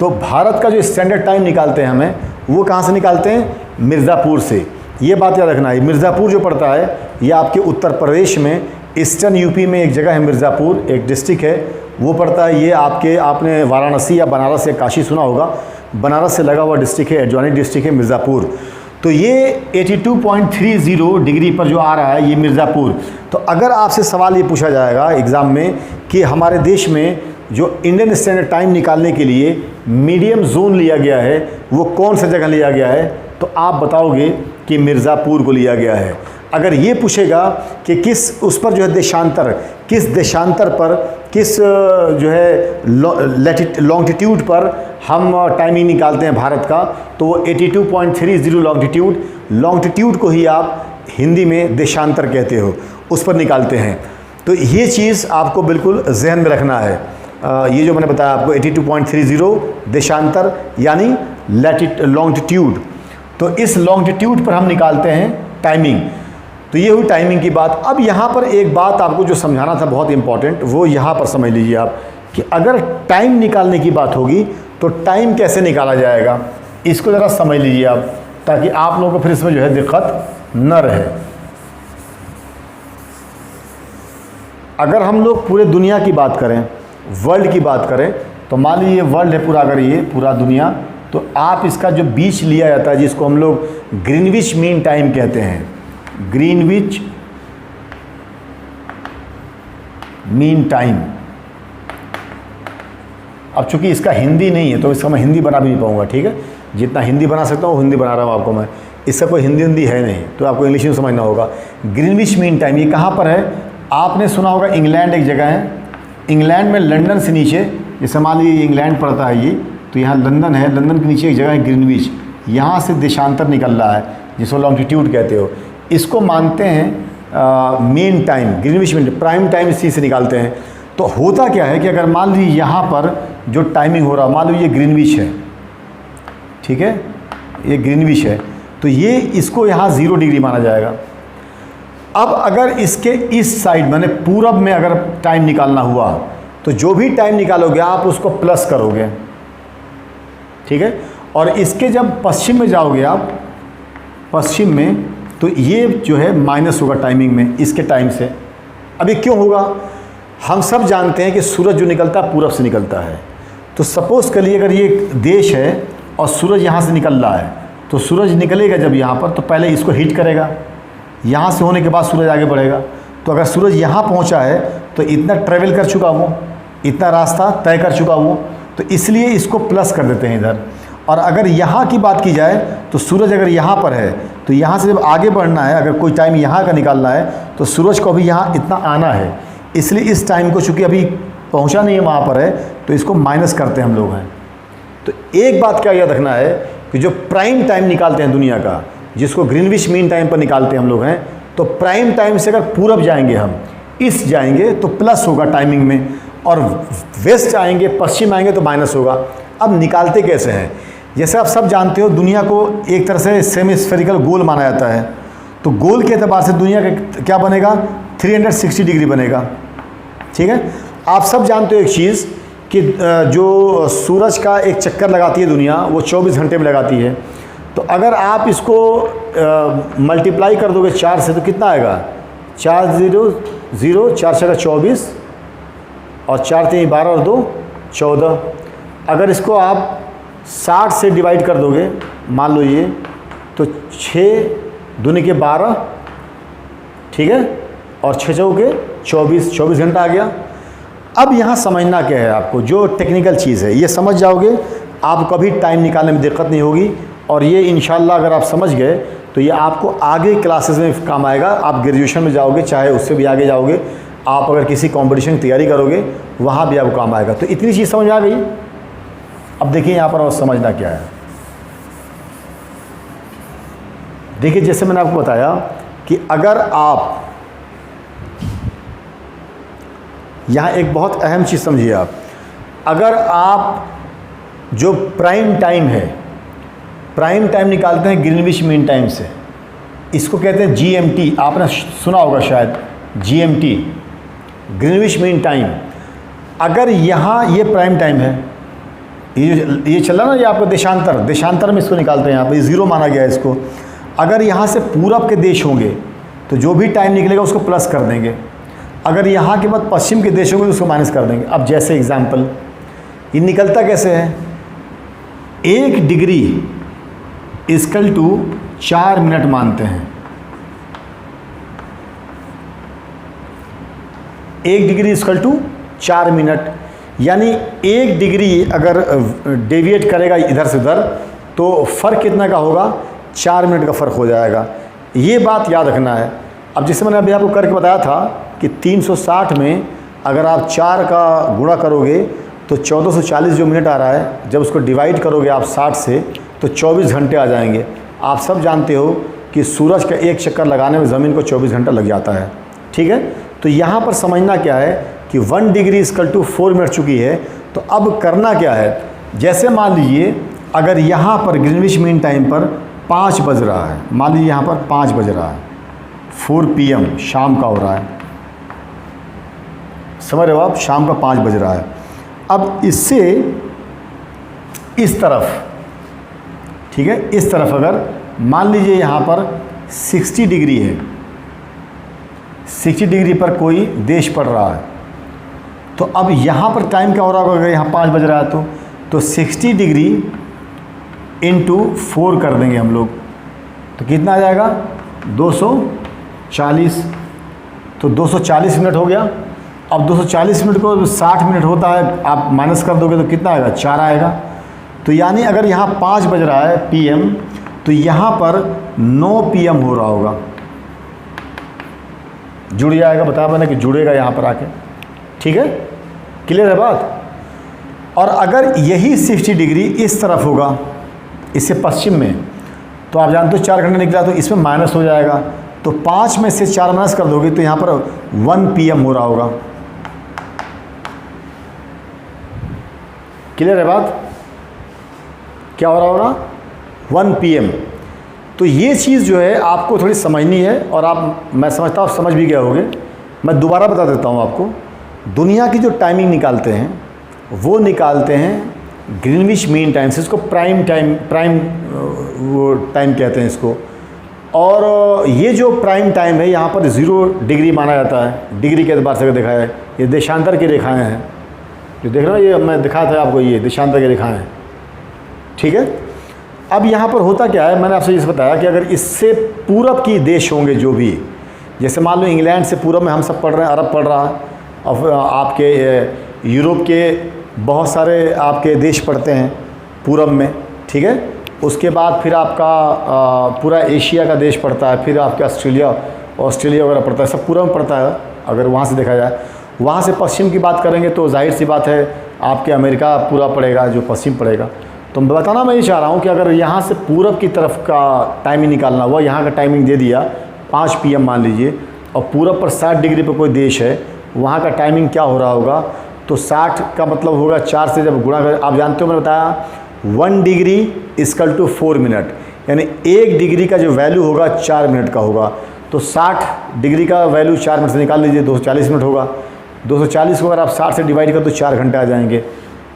तो भारत का जो स्टैंडर्ड टाइम निकालते हैं हमें, वो कहाँ से निकालते हैं? मिर्ज़ापुर से। ये बात याद रखना है। मिर्ज़ापुर जो पड़ता है ये आपके उत्तर प्रदेश में ईस्टर्न यूपी में एक जगह है मिर्ज़ापुर, एक डिस्ट्रिक्ट है, वो पड़ता है। ये आपने वाराणसी या बनारस या काशी सुना होगा, बनारस से लगा हुआ डिस्ट्रिक्ट है, एडजॉइनिंग डिस्ट्रिक्ट है मिर्ज़ापुर। तो ये 82.30 डिग्री पर जो आ रहा है ये मिर्ज़ापुर। तो अगर आपसे सवाल ये पूछा जाएगा एग्ज़ाम में कि हमारे देश में जो इंडियन स्टैंडर्ड टाइम निकालने के लिए मीडियम जोन लिया गया है वो कौन सा जगह लिया गया है, तो आप बताओगे कि मिर्ज़ापुर को लिया गया है। अगर ये पूछेगा कि किस उस पर जो है देशांतर, किस देशांतर पर, किस जो है लॉन्गिट्यूड पर हम टाइमिंग निकालते हैं भारत का, तो वो 82.30 लॉन्गिट्यूड को ही आप हिंदी में देशांतर कहते हो, उस पर निकालते हैं। तो ये चीज़ आपको बिल्कुल जहन में रखना है। ये जो मैंने बताया आपको 82.30 देशांतर यानी लॉन्गिट्यूड। तो इस लॉन्गिट्यूड पर हम निकालते हैं टाइमिंग। तो ये हुई टाइमिंग की बात। अब यहाँ पर एक बात आपको जो समझाना था बहुत इंपॉर्टेंट, वो यहाँ पर समझ लीजिए आप कि अगर टाइम निकालने की बात होगी तो टाइम कैसे निकाला जाएगा, इसको ज़रा समझ लीजिए आप, ताकि आप लोगों को फिर इसमें जो है दिक्कत न रहे। अगर हम लोग पूरे दुनिया की बात करें, वर्ल्ड की बात करें, तो मान लीजिए वर्ल्ड है पूरा, अगर ये पूरा दुनिया, तो आप इसका जो बीच लिया जाता है जिसको हम लोग ग्रीनविच मीन टाइम कहते हैं, ग्रीनविच मीन टाइम। अब चूंकि इसका हिंदी नहीं है तो इसका मैं हिंदी बना भी नहीं पाऊंगा, ठीक है। जितना हिंदी बना सकता हूँ हिंदी बना रहा हूँ आपको मैं, इसका कोई हिंदी है नहीं, तो आपको इंग्लिश में समझना होगा। ग्रीनविच मीन टाइम ये कहाँ पर है? आपने सुना होगा इंग्लैंड एक जगह है, इंग्लैंड में लंदन से नीचे, जैसे मान लीजिए इंग्लैंड पड़ता है ये, तो यहाँ लंदन है, लंदन के नीचे एक जगह है ग्रीनविच, यहाँ से देशांतर निकल रहा है जिसको लॉन्गिट्यूड कहते हो। इसको मानते हैं main time, Greenwich mean prime time इसी से निकालते हैं। तो होता क्या है कि अगर मान लीजिए यहाँ पर जो टाइमिंग हो रहा, मान लीजिए ये ग्रीनविच है, ठीक है, ये ग्रीनविच है, तो ये इसको यहाँ 0 डिग्री माना जाएगा। अब अगर इसके इस साइड माने पूरब में अगर टाइम निकालना हुआ तो जो भी टाइम निकालोगे आप उसको प्लस करोगे, ठीक है। और इसके जब पश्चिम में जाओगे आप, पश्चिम में, तो ये जो है माइनस होगा टाइमिंग में इसके टाइम से। अभी क्यों होगा? हम सब जानते हैं कि सूरज जो निकलता है पूरब से निकलता है। तो सपोज़ करिए अगर ये देश है और सूरज यहाँ से निकल रहा है, तो सूरज निकलेगा जब यहाँ पर तो पहले इसको हीट करेगा, यहाँ से होने के बाद सूरज आगे बढ़ेगा। तो अगर सूरज यहाँ पहुँचा है तो इतना ट्रेवल कर चुका वो, इतना रास्ता तय कर चुका वो, तो इसलिए इसको प्लस कर देते हैं इधर। और अगर यहाँ की बात की जाए तो सूरज अगर यहाँ पर है तो यहाँ से जब आगे बढ़ना है, अगर कोई टाइम यहाँ का निकालना है तो सूरज को अभी यहाँ इतना आना है, इसलिए इस टाइम को चूँकि अभी पहुँचा नहीं है वहाँ पर है, तो इसको माइनस करते हम लोग हैं। तो एक बात क्या याद रखना है कि जो प्राइम टाइम निकालते हैं दुनिया का, जिसको ग्रीनविच मीन टाइम पर निकालते हैं हम लोग हैं, तो प्राइम टाइम से अगर पूरब जाएंगे हम, ईस्ट जाएंगे तो प्लस होगा टाइमिंग में, और वेस्ट आएंगे, पश्चिम आएंगे तो माइनस होगा। अब निकालते कैसे हैं? जैसे आप सब जानते हो दुनिया को एक तरह से सेमी स्फेरिकल गोल माना जाता है, तो गोल के एतबार से दुनिया का क्या बनेगा? 360 डिग्री बनेगा, ठीक है। आप सब जानते हो एक चीज़ कि जो सूरज का एक चक्कर लगाती है दुनिया वो 24 घंटे में लगाती है। तो अगर आप इसको मल्टीप्लाई कर दोगे 4 से तो कितना आएगा? 4 0 0 4 4 24 और 4 3 12 और 2 14। अगर इसको आप 60 से डिवाइड कर दोगे, मान लो ये, तो 6 दूनी के 12, ठीक है, और 6 चौके 24 घंटा आ गया। अब यहाँ समझना क्या है आपको, जो टेक्निकल चीज़ है ये समझ जाओगे, आपको कभी टाइम निकालने में दिक्कत नहीं होगी। और ये इंशाल्लाह अगर आप समझ गए तो ये आपको आगे क्लासेस में काम आएगा। आप ग्रेजुएशन में जाओगे, चाहे उससे भी आगे जाओगे, आप अगर किसी कंपटीशन की तैयारी करोगे वहाँ भी आपको काम आएगा। तो इतनी चीज़ समझ आ गई। अब देखिए यहाँ पर और समझना क्या है। देखिए जैसे मैंने आपको बताया कि अगर आप यहाँ एक बहुत अहम चीज़ समझिए आप, अगर आप जो प्राइम टाइम है, प्राइम टाइम निकालते हैं ग्रीनविच मीन टाइम से, इसको कहते हैं GMT, आपने सुना होगा शायद, GMT, ग्रीनविच मीन टाइम। अगर यहाँ ये प्राइम टाइम है, ये चल रहा ना, ये आपका देशांतर में इसको निकालते हैं, यहाँ पर 0 माना गया है इसको। अगर यहाँ से पूरब के देश होंगे तो जो भी टाइम निकलेगा उसको प्लस कर देंगे, अगर यहाँ के बाद पश्चिम के देश होंगे तो उसको माइनस कर देंगे। अब जैसे एग्जाम्पल ये निकलता कैसे है, 1 डिग्री इक्वल टू 4 मिनट मानते हैं। 1 डिग्री इक्वल टू 4 मिनट, यानी 1 डिग्री अगर डेविएट करेगा इधर से उधर तो फ़र्क कितना का होगा, 4 मिनट का फ़र्क हो जाएगा। ये बात याद रखना है। अब जैसे मैंने अभी आपको करके बताया था कि 360 में अगर आप 4 का गुणा करोगे तो 1440 जो मिनट आ रहा है, जब उसको डिवाइड करोगे आप 60 से तो 24 घंटे आ जाएंगे। आप सब जानते हो कि सूरज का एक चक्कर लगाने में ज़मीन को 24 घंटा लग जाता है, ठीक है। तो यहाँ पर समझना क्या है कि 1 डिग्री इक्वल टू 4 मिनट चुकी है। तो अब करना क्या है, जैसे मान लीजिए अगर यहाँ पर ग्रीनविच मीन टाइम पर 5 बज रहा है, मान लीजिए यहाँ पर 5 बज रहा है, 4 PM शाम का हो रहा है, समझ रहे हो आप, शाम का 5 बज रहा है। अब इससे इस तरफ, ठीक है, इस तरफ अगर मान लीजिए यहाँ पर 60 डिग्री है, 60 डिग्री पर कोई देश पड़ रहा है, तो अब यहाँ पर टाइम क्या हो रहा होगा, अगर यहाँ 5 बज रहा है तो 60 डिग्री इंटू 4 कर देंगे हम लोग, तो कितना आ जाएगा 240। तो 240 मिनट हो गया। अब 240 मिनट को 60 मिनट होता है, आप माइनस कर दोगे तो कितना आएगा, 4 आएगा। तो यानी अगर यहाँ 5 बज रहा है PM, तो यहाँ पर 9 PM हो रहा होगा, जुड़ जाएगा, बताया मैंने कि जुड़ेगा यहाँ पर आके, ठीक है, क्लियर है बात। और अगर यही 60 डिग्री इस तरफ होगा, इससे पश्चिम में, तो आप जानते हो 4 घंटे निकला, तो इसमें माइनस हो जाएगा। तो 5 में से 4 माइनस कर दोगे तो यहाँ पर 1 PM हो रहा होगा, क्लियर है बात, क्या हो रहा होगा, 1 PM। तो ये चीज़ जो है आपको थोड़ी समझनी है, और आप, मैं समझता हूँ समझ भी गए होंगे। मैं दोबारा बता देता हूँ आपको। दुनिया की जो टाइमिंग निकालते हैं वो निकालते हैं ग्रीनविच मीन टाइम से, इसको प्राइम वो टाइम कहते हैं इसको। और ये जो प्राइम टाइम है यहाँ पर 0 डिग्री माना जाता है, डिग्री के एतबार से अगर देखा है। ये देशांतर की रेखाएं हैं जो देख रहे हो, ये मैं दिखाया था आपको, ये देशांतर की रेखाएं हैं, ठीक है। अब यहाँ पर होता क्या है, मैंने आपसे इस बताया कि अगर इससे पूरब की देश होंगे जो भी, जैसे मान लो इंग्लैंड से पूरब में हम सब पढ़ रहे हैं, अरब पढ़ रहा है, और आपके यूरोप के बहुत सारे आपके देश पड़ते हैं पूरब में, ठीक है। उसके बाद फिर आपका पूरा एशिया का देश पड़ता है, फिर आपका ऑस्ट्रेलिया वगैरह पड़ता है, सब पूरब में पड़ता है अगर वहाँ से देखा जाए। वहाँ से पश्चिम की बात करेंगे तो जाहिर सी बात है आपके अमेरिका पूरा पड़ेगा, जो पश्चिम पड़ेगा। तो बताना मैं ये चाह रहा हूँ कि अगर यहाँ से पूरब की तरफ का टाइमिंग निकालना हुआ, यहाँ का टाइमिंग दे दिया 5 PM मान लीजिए, और पूरब पर 60 डिग्री पर कोई देश है, वहाँ का टाइमिंग क्या हो रहा होगा, तो 60 का मतलब होगा 4 से जब गुणा कर, आप जानते हो मैंने बताया 1 डिग्री इक्वल टू 4 मिनट, यानी 1 डिग्री का जो वैल्यू होगा 4 मिनट का होगा। तो 60 डिग्री का वैल्यू 4 मिनट से निकाल लीजिए, 240 मिनट होगा। 240 को अगर आप 60 से डिवाइड कर तो 4 घंटे आ जाएंगे।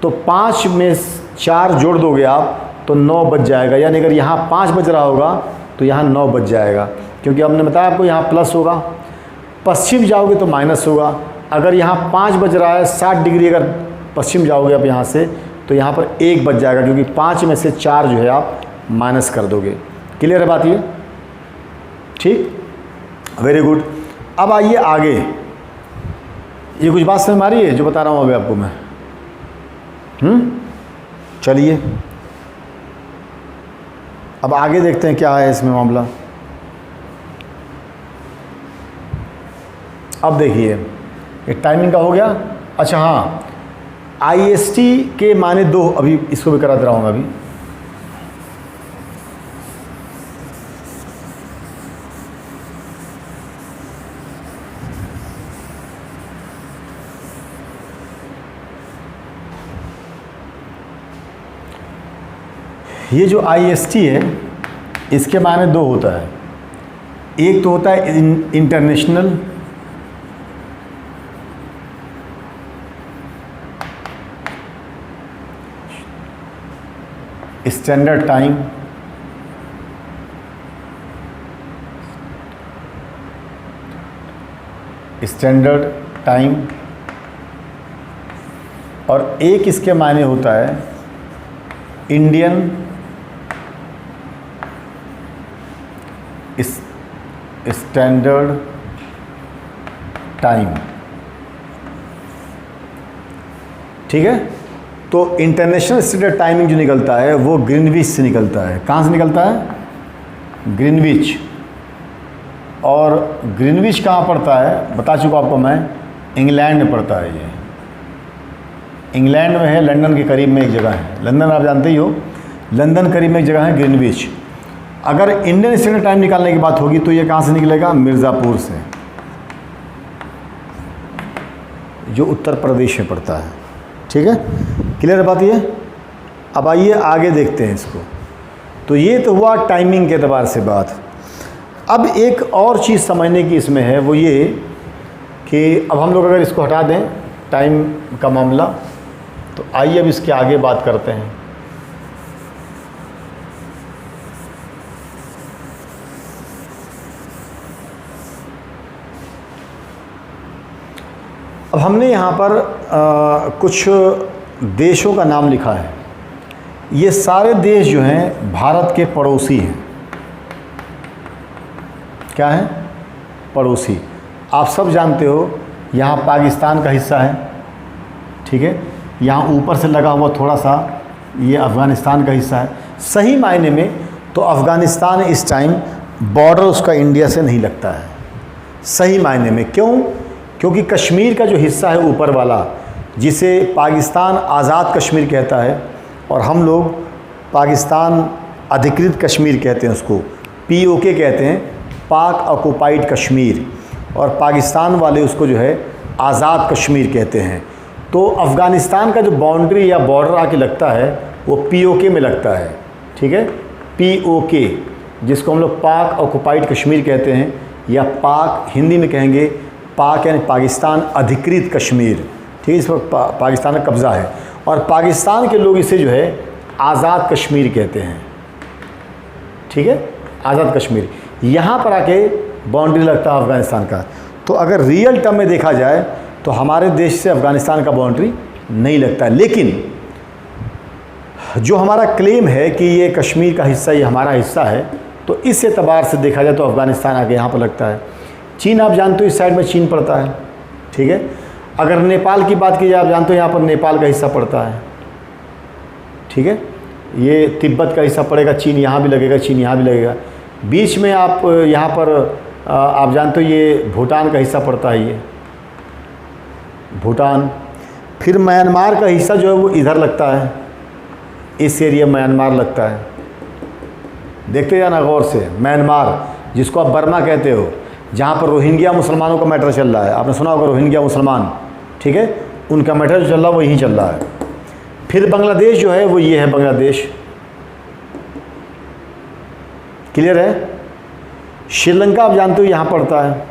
तो 5 में 4 जोड़ दोगे आप तो 9 बज जाएगा, यानी अगर यहाँ 5 बज रहा होगा तो यहाँ 9 बज जाएगा, क्योंकि हमने बताया आपको यहाँ प्लस होगा। पश्चिम जाओगे तो माइनस होगा। अगर यहाँ 5 बज रहा है, 60 डिग्री अगर पश्चिम जाओगे आप यहाँ से, तो यहाँ पर 1 बच जाएगा, क्योंकि 5 में से 4 जो है आप माइनस कर दोगे। क्लियर है बात ये? ठीक, वेरी गुड। अब आइए आगे, ये कुछ बात समझ में आ रही है जो बता रहा हूँ अभी आपको मैं? चलिए अब आगे देखते हैं क्या है इसमें मामला। अब देखिए, ये टाइमिंग का हो गया। अच्छा हाँ, IST के माने 2, अभी इसको भी करा दे रहा हूँ अभी। ये जो IST है इसके माने 2 होता है। एक तो होता है international, standard time, standard time, और एक इसके मायने होता है इंडियन स्टैंडर्ड टाइम। ठीक है, तो इंटरनेशनल स्टैंडर्ड टाइमिंग जो निकलता है वो ग्रीनविच से निकलता है। कहाँ से निकलता है? ग्रीनविच। और ग्रीनविच कहाँ पड़ता है बता चुका आपको मैं, इंग्लैंड में पड़ता है। ये इंग्लैंड में है, लंदन के करीब में एक जगह है। लंदन आप जानते ही हो, लंदन करीब में एक जगह है ग्रीनविच। अगर इंडियन स्टैंडर्ड टाइम निकालने की बात होगी तो ये कहाँ से निकलेगा? मिर्ज़ापुर से, जो उत्तर प्रदेश में पड़ता है। ठीक है, क्लियर बात ये? अब आइए आगे देखते हैं इसको। तो ये तो हुआ टाइमिंग के एतबार से बात। अब एक और चीज़ समझने की इसमें है, वो ये कि अब हम लोग अगर इसको हटा दें टाइम का मामला, तो आइए अब इसके आगे बात करते हैं। अब हमने यहाँ पर कुछ देशों का नाम लिखा है। ये सारे देश जो हैं भारत के पड़ोसी हैं। क्या है? पड़ोसी। आप सब जानते हो यहाँ पाकिस्तान का हिस्सा है। ठीक है, यहाँ ऊपर से लगा हुआ थोड़ा सा ये अफ़गानिस्तान का हिस्सा है। सही मायने में तो अफ़गानिस्तान इस टाइम बॉर्डर उसका इंडिया से नहीं लगता है, सही मायने में। क्यों? क्योंकि कश्मीर का जो हिस्सा है ऊपर वाला, जिसे पाकिस्तान आज़ाद कश्मीर कहता है और हम लोग पाकिस्तान अधिकृत कश्मीर कहते हैं, उसको POK कहते हैं, पाक ऑक्युपाइड कश्मीर, और पाकिस्तान वाले उसको जो है आज़ाद कश्मीर कहते हैं। तो अफ़गानिस्तान का जो बाउंड्री या बॉर्डर आके लगता है वो POK में लगता है। ठीक है, POK, जिसको हम लोग पाक ऑक्युपाइड कश्मीर कहते हैं, या पाक हिंदी में कहेंगे पाक यानी पाकिस्तान अधिकृत कश्मीर। ठीक है, इस पर पाकिस्तान का कब्ज़ा है और पाकिस्तान के लोग इसे जो है आज़ाद कश्मीर कहते हैं। ठीक है, आज़ाद कश्मीर। यहाँ पर आके बाउंड्री लगता है अफ़गानिस्तान का। तो अगर रियल टर्म में देखा जाए तो हमारे देश से अफ़गानिस्तान का बाउंड्री नहीं लगता है, लेकिन जो हमारा क्लेम है कि ये कश्मीर का हिस्सा, ये हमारा हिस्सा है, तो इस एतबार से देखा जाए तो अफ़गानिस्तान आके यहाँ पर लगता है। चीन आप जानते हो इस साइड में चीन पड़ता है। ठीक है, अगर नेपाल की बात की जाए, आप जानते हो यहाँ पर नेपाल का हिस्सा पड़ता है। ठीक है, ये तिब्बत का हिस्सा पड़ेगा, चीन यहाँ भी लगेगा, चीन यहाँ भी लगेगा। बीच में आप यहाँ पर आप जानते हो ये भूटान का हिस्सा पड़ता है, ये भूटान। फिर म्यांमार का हिस्सा जो है वो इधर लगता है, इस एरिया म्यांमार लगता है। देखते जाना गौर से, म्यांमार जिसको आप बर्मा कहते हो, जहाँ पर रोहिंग्या मुसलमानों का मैटर चल रहा है। आपने सुना होगा रोहिंग्या मुसलमान, ठीक है, उनका मैटर जो चल रहा है वो यहीं चल रहा है। फिर बांग्लादेश जो है वो ये है, बांग्लादेश। क्लियर है? श्रीलंका आप जानते हो यहाँ पड़ता है।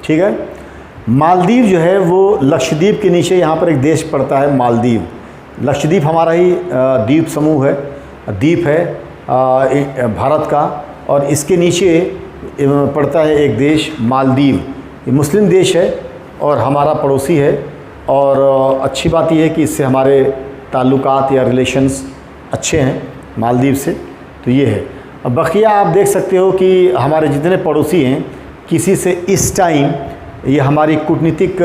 ठीक है, मालदीव जो है वो लक्षद्वीप के नीचे यहाँ पर एक देश पड़ता है, मालदीव। लक्षद्वीप हमारा ही द्वीप समूह है, द्वीप है भारत का, और इसके नीचे पड़ता है एक देश मालदीव। ये मुस्लिम देश है और हमारा पड़ोसी है, और अच्छी बात यह है कि इससे हमारे ताल्लुकात या रिलेशंस अच्छे हैं मालदीव से, तो ये है। अब बकिया आप देख सकते हो कि हमारे जितने पड़ोसी हैं, किसी से इस टाइम ये हमारी कूटनीतिक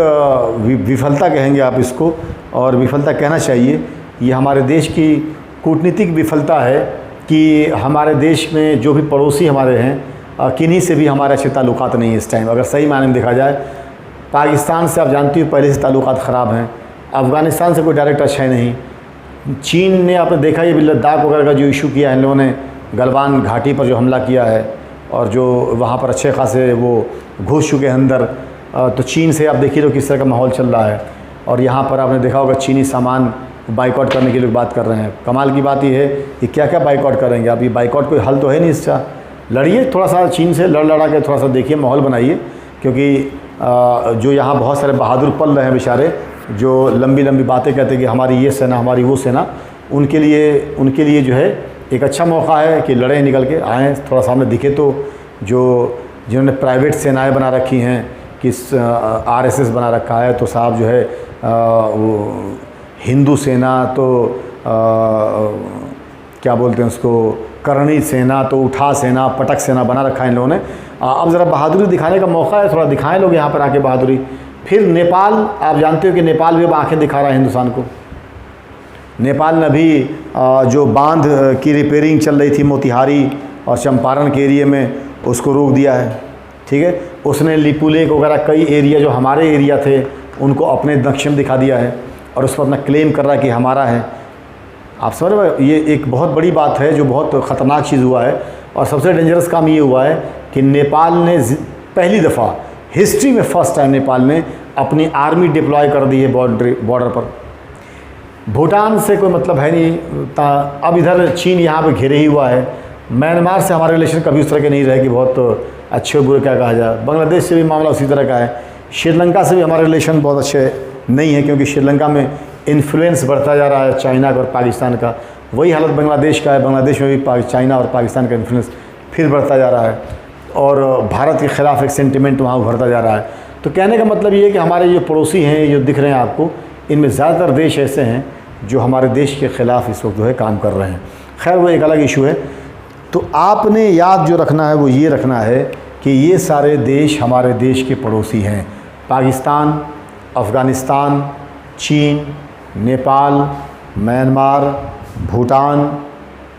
विफलता कहेंगे आप इसको, और विफलता कहना चाहिए, ये हमारे देश की कूटनीतिक विफलता है कि हमारे देश में जो भी पड़ोसी हमारे हैं किन्हीं से भी हमारे अच्छे ताल्लुकात नहीं है इस टाइम। अगर सही मायने में देखा जाए, पाकिस्तान से आप जानती हो पहले से ताल्लुकात ख़राब हैं, अफ़गानिस्तान से कोई डायरेक्ट अच्छा है नहीं, चीन ने आपने देखा ये लद्दाख वगैरह का जो इशू किया है, इन लोगों ने गलवान घाटी पर जो हमला किया है और जो वहाँ पर अच्छे खासे वो घुस चुके हैं अंदर, तो चीन से आप देखिए तो किस तरह का माहौल चल रहा है। और यहाँ पर आपने देखा होगा चीनी सामान बाइकआउट करने के लिए बात कर रहे हैं। कमाल की बात ये है कि क्या क्या बाइकआउट करेंगे आप, ये बाइकआउट कोई हल तो है नहीं इसका। लड़िए थोड़ा सा चीन से, लड़ा के थोड़ा सा देखिए, माहौल बनाइए, क्योंकि जो यहाँ बहुत सारे बहादुर पल रहे हैं बेचारे, जो लंबी लंबी बातें कहते हैं कि हमारी ये सेना, हमारी वो सेना, उनके लिए जो है एक अच्छा मौका है कि लड़े, निकल के आएँ, थोड़ा सामने दिखे। तो जो जिन्होंने प्राइवेट सेनाएँ बना रखी हैं, किस RSS बना रखा है, तो साहब जो है वो हिंदू सेना, तो क्या बोलते हैं उसको, करणी सेना, तो उठा सेना, पटक सेना बना रखा है इन लोगों ने। अब ज़रा बहादुरी दिखाने का मौका है, थोड़ा दिखाएं लोग यहाँ पर आके बहादुरी। फिर नेपाल, आप जानते हो कि नेपाल भी अब आँखें दिखा रहा है हिंदुस्तान को। नेपाल ने भी जो बांध की रिपेयरिंग चल रही थी मोतिहारी और चंपारण के एरिया में, उसको रोक दिया है, ठीक है। उसने लिपुलेक वगैरह कई एरिया जो हमारे एरिया थे उनको अपने दक्षिण दिखा दिया है और उस पर अपना क्लेम कर रहा है कि हमारा है। आप समझ रहे, ये एक बहुत बड़ी बात है, जो बहुत ख़तरनाक चीज़ हुआ है। और सबसे डेंजरस काम ये हुआ है कि नेपाल ने पहली दफ़ा हिस्ट्री में, फर्स्ट टाइम नेपाल ने अपनी आर्मी डिप्लॉय कर दी है बॉर्डर पर। भूटान से कोई मतलब है नहीं, अब इधर चीन यहाँ पे घेरे ही हुआ है। म्यांमार से हमारे रिलेशन कभी उस तरह के नहीं रहे कि बहुत अच्छे बुरे क्या कहा जाए। बांग्लादेश से भी मामला उसी तरह का है। श्रीलंका से भी हमारे रिलेशन बहुत अच्छे नहीं है, क्योंकि श्रीलंका में इन्फ्लुएंस बढ़ता जा रहा है चाइना का और पाकिस्तान का। वही हालत बांग्लादेश का है, बांग्लादेश में भी चाइना और पाकिस्तान का इन्फ्लुएंस फिर बढ़ता जा रहा है और भारत के ख़िलाफ़ एक सेंटिमेंट वहाँ उभरता जा रहा है। तो कहने का मतलब ये है कि हमारे जो पड़ोसी हैं, जो दिख रहे हैं आपको, इनमें ज़्यादातर देश ऐसे हैं जो हमारे देश के ख़िलाफ़ इस वक्त जो है काम कर रहे हैं। खैर वो एक अलग इशू है। तो आपने याद जो रखना है वो ये रखना है कि ये सारे देश हमारे देश के पड़ोसी हैं। पाकिस्तान, अफ़गानिस्तान, चीन, नेपाल, म्यांमार, भूटान,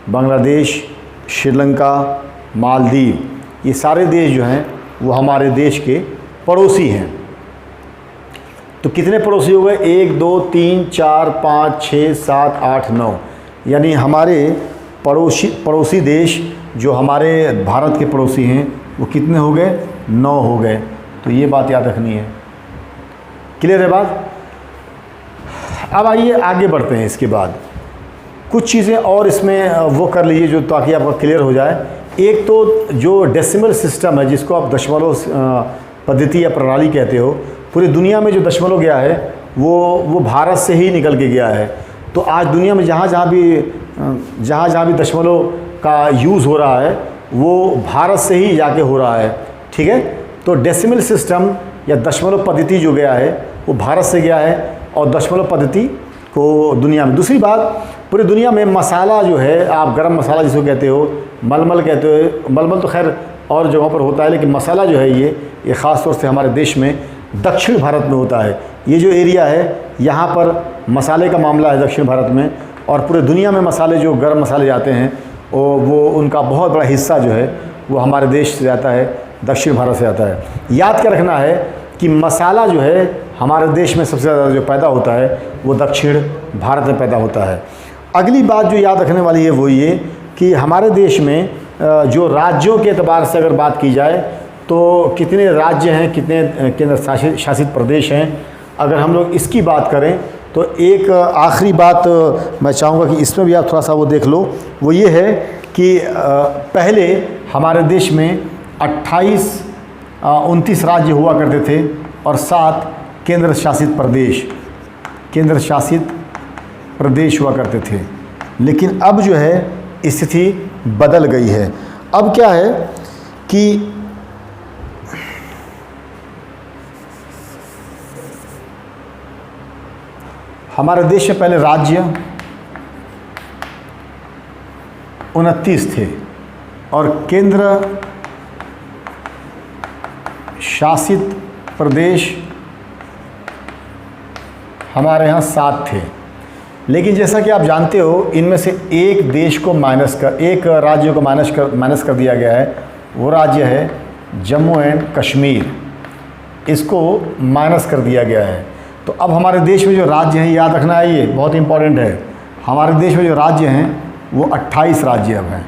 बांग्लादेश, श्रीलंका, मालदीव, ये सारे देश जो हैं वो हमारे देश के पड़ोसी हैं। तो कितने पड़ोसी हो गए? 1 2 3 4 5 6 7 8 9, यानी हमारे पड़ोसी देश जो हमारे भारत के पड़ोसी हैं वो कितने हो गए? 9 हो गए। तो ये बात याद रखनी है। क्लियर है बात? अब आइए आगे बढ़ते हैं। इसके बाद कुछ चीज़ें और इसमें वो कर लीजिए जो ताकि आपका क्लियर हो जाए। एक तो जो डेसिमल सिस्टम है, जिसको आप दशमलव पद्धति या प्रणाली कहते हो, पूरी दुनिया में जो दशमलव गया है वो भारत से ही निकल के गया है। तो आज दुनिया में जहाँ जहाँ भी दशमलव का यूज़ हो रहा है वो भारत से ही जाके हो रहा है, ठीक है। तो डेसिमल सिस्टम या दशमलव पद्धति जो गया है वो भारत से गया है और दशमलव पद्धति को दुनिया में। दूसरी बात, पूरी दुनिया में मसाला जो है, आप गरम मसाला जिसको कहते हो, मलमल कहते हो, मलमल तो खैर और जगहों पर होता है, लेकिन मसाला जो है ये ख़ास तौर से हमारे देश में दक्षिण भारत में होता है। ये जो एरिया है यहाँ पर मसाले का मामला है दक्षिण भारत में, और पूरे दुनिया में मसाले जो गरम मसाले जाते हैं वो उनका बहुत बड़ा हिस्सा जो है वो हमारे देश से जाता है, दक्षिण भारत से आता है। याद क्या रखना है कि मसाला जो है हमारे देश में सबसे ज़्यादा जो पैदा होता है वो दक्षिण भारत में पैदा होता है। अगली बात जो याद रखने वाली है वो ये कि हमारे देश में जो राज्यों के एतबार से अगर बात की जाए तो कितने राज्य हैं, कितने केंद्र शासित प्रदेश हैं। अगर हम लोग इसकी बात करें तो एक आखिरी बात मैं चाहूँगा कि इसमें भी आप थोड़ा सा वो देख लो। वो ये है कि पहले हमारे देश में 29 राज्य हुआ करते थे और 7 केंद्र शासित प्रदेश हुआ करते थे। लेकिन अब जो है स्थिति बदल गई है। अब क्या है कि हमारे देश में पहले राज्य 29 थे और केंद्र शासित प्रदेश हमारे यहाँ 7 थे। लेकिन जैसा कि आप जानते हो, इनमें से एक देश को एक राज्य को माइनस कर दिया गया है। वो राज्य है जम्मू एंड कश्मीर, इसको माइनस कर दिया गया है। तो अब हमारे देश में जो राज्य हैं, याद रखना है, ये बहुत इंपॉर्टेंट है, हमारे देश में जो राज्य हैं वो 28 राज्य अब हैं।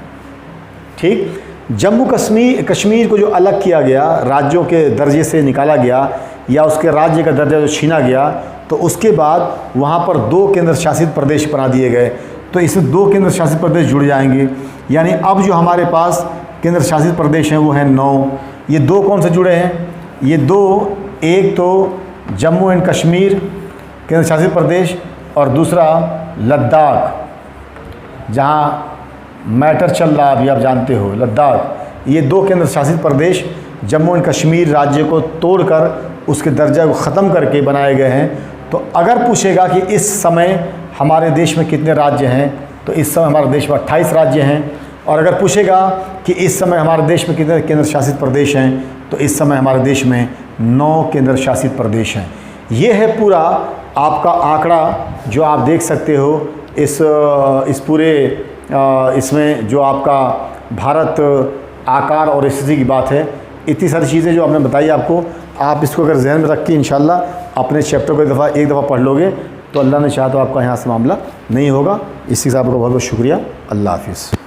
ठीक, जम्मू कश्मीर को जो अलग किया गया, राज्यों के दर्जे से निकाला गया या उसके राज्य का दर्जा जो छीना गया, तो उसके बाद वहाँ पर 2 केंद्र शासित प्रदेश बना दिए गए। तो इसमें 2 केंद्र शासित प्रदेश जुड़ जाएंगे, यानी अब जो हमारे पास केंद्र शासित प्रदेश हैं वो हैं 9। ये 2 कौन से जुड़े हैं? ये 2, एक तो जम्मू एंड कश्मीर केंद्र शासित प्रदेश और दूसरा लद्दाख, जहाँ मैटर चल रहा अभी, आप जानते हो, लद्दाख। ये 2 केंद्र शासित प्रदेश जम्मू एंड कश्मीर राज्य को तोड़कर उसके दर्जा को ख़त्म करके बनाए गए हैं। तो अगर पूछेगा कि इस समय हमारे देश में कितने राज्य हैं, तो इस समय हमारे देश में 28 राज्य हैं। और अगर पूछेगा कि इस समय हमारे देश में कितने केंद्र शासित प्रदेश हैं, तो इस समय हमारे देश में 9 केंद्र शासित प्रदेश हैं। ये है पूरा आपका आंकड़ा जो आप देख सकते हो इस पूरे इसमें जो आपका भारत आकार और स्थिति की बात है। इतनी सारी चीज़ें जो आपने बताई आपको, आप इसको अगर जहन में रख के इंशाल्लाह अपने चैप्टर को एक दफ़ा पढ़ लोगे तो अल्लाह ने चाहा तो आपका यहाँ से मामला नहीं होगा। इसी के साथ आपका बहुत बहुत शुक्रिया। अल्लाह हाफिज़।